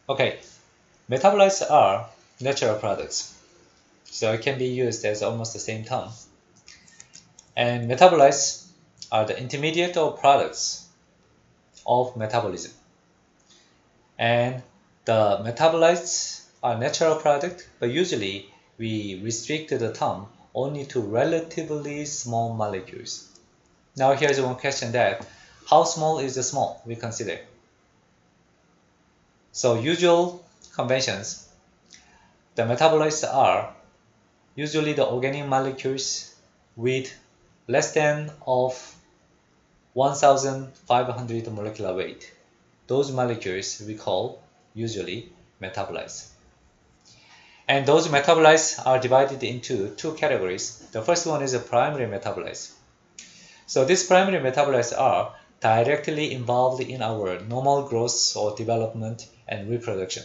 Okay, metabolites are natural products, so it can be used as almost the same term. And metabolites are the intermediate or products of metabolism. And the metabolites are natural product, but usually we restrict the term only to relatively small molecules. Now here's one question that, how small is the small we consider? So usual conventions, the metabolites are usually the organic molecules with less than of 1,500 molecular weight. Those molecules we call usually metabolites. And those metabolites are divided into two categories. The first one is the primary metabolites. So these primary metabolites are directly involved in our normal growth or development and reproduction.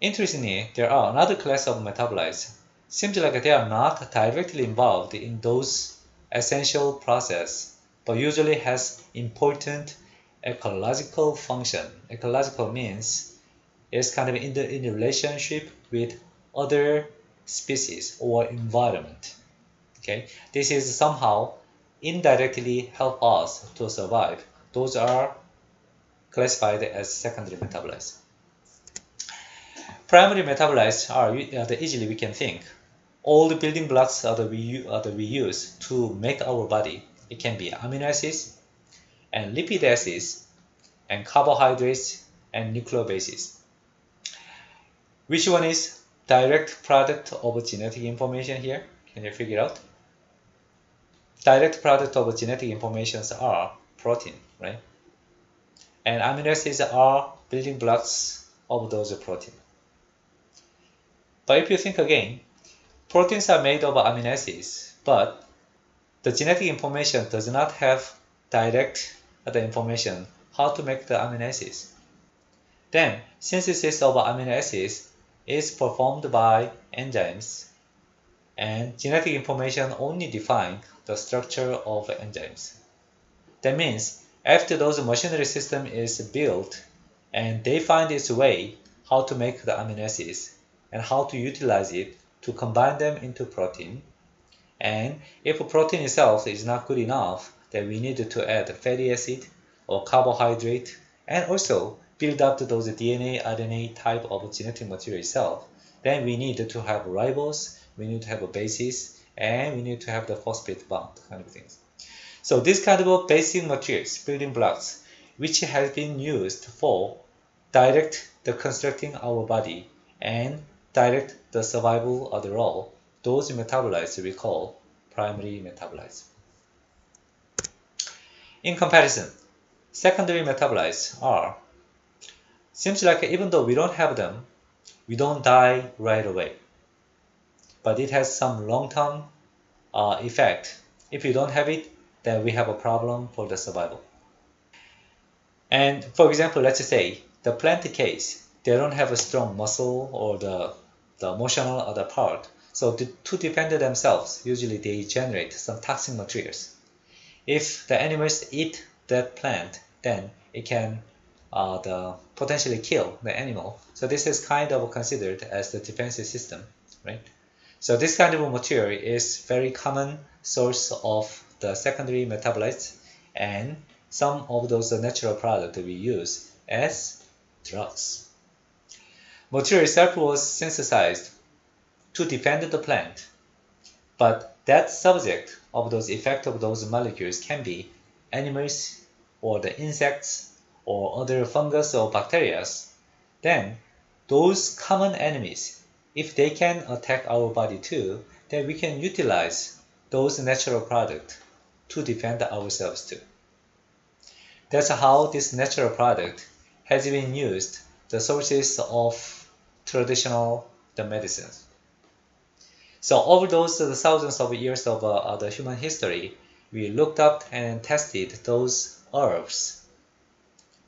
Interestingly, there are another class of metabolites. Seems like they are not directly involved in those essential processes, but usually has important ecological function. Ecological means it's kind of in the relationship with other species or environment. Okay, this is somehow indirectly help us to survive. Those are classified as secondary metabolites. Primary metabolites are easily we can think. All the building blocks that we use to make our body. It can be amino acids and lipid acids and carbohydrates and nucleobases. Which one is direct product of genetic information here? Can you figure out? Direct product of genetic informations are protein, right? And amino acids are building blocks of those protein. But if you think again, proteins are made of amino acids, but the genetic information does not have direct the information how to make the amino acids. Then synthesis of amino acids is performed by enzymes, and genetic information only define the structure of enzymes. That means after those machinery system is built and they find its way how to make the amino acids and how to utilize it to combine them into protein. And if protein itself is not good enough, then we need to add fatty acid or carbohydrate and also build up those DNA, RNA type of genetic material itself. Then we need to have ribose, we need to have a bases, and we need to have the phosphate bond kind of things. So this kind of basic materials, building blocks, which has been used for direct the constructing our body and direct the survival of the role, those metabolites we call primary metabolites. In comparison, secondary metabolites are, seems like even though we don't have them, we don't die right away. But it has some long-term effect. If you don't have it, then we have a problem for the survival. And for example, let's say the plant case, they don't have a strong muscle or the emotional other part. So to defend themselves, usually they generate some toxic materials. If the animals eat that plant, then it can potentially kill the animal. So this is kind of considered as the defensive system, right? So this kind of material is very common source of the secondary metabolites and some of those natural products we use as drugs. Material itself was synthesized to defend the plant, but that subject of those effect of those molecules can be animals or the insects or other fungus or bacteria. Then those common enemies, if they can attack our body too, then we can utilize those natural products to defend ourselves too. That's how this natural product has been used, the sources of traditional medicines. So over those thousands of years of the human history, we looked up and tested those herbs,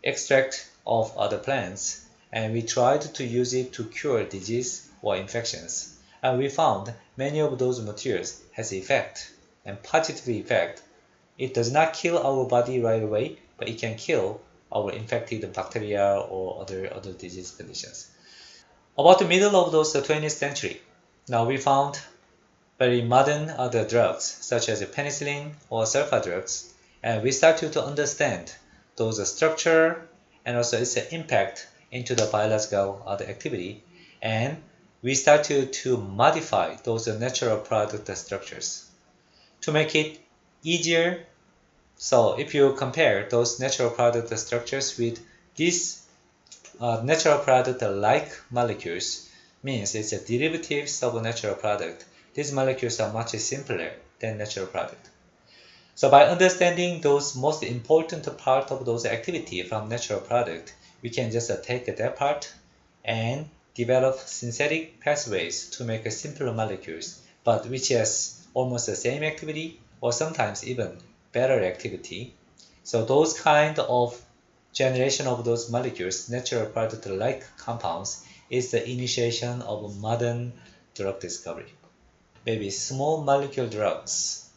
extract of other plants, and we tried to use it to cure disease or infections. And we found many of those materials has effect, and positive effect. It does not kill our body right away, but it can kill our infected bacteria or other disease conditions. About the middle of those 20th century, now we found very modern other drugs such as penicillin or sulfa drugs, and we started to understand those structure and also its impact into the biological other activity, and we started to modify those natural product structures to make it easier. So if you compare those natural product structures with these natural product like molecules, means it's a derivatives of a natural product. These molecules are much simpler than natural product. So by understanding those most important part of those activity from natural product, we can just take that part and develop synthetic pathways to make simpler molecules, but which has almost the same activity or sometimes even better activity. So those kind of generation of those molecules, natural product-like compounds, is the initiation of modern drug discovery. Maybe small molecule drugs.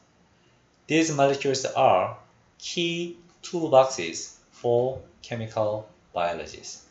These molecules are key toolboxes for chemical biologists.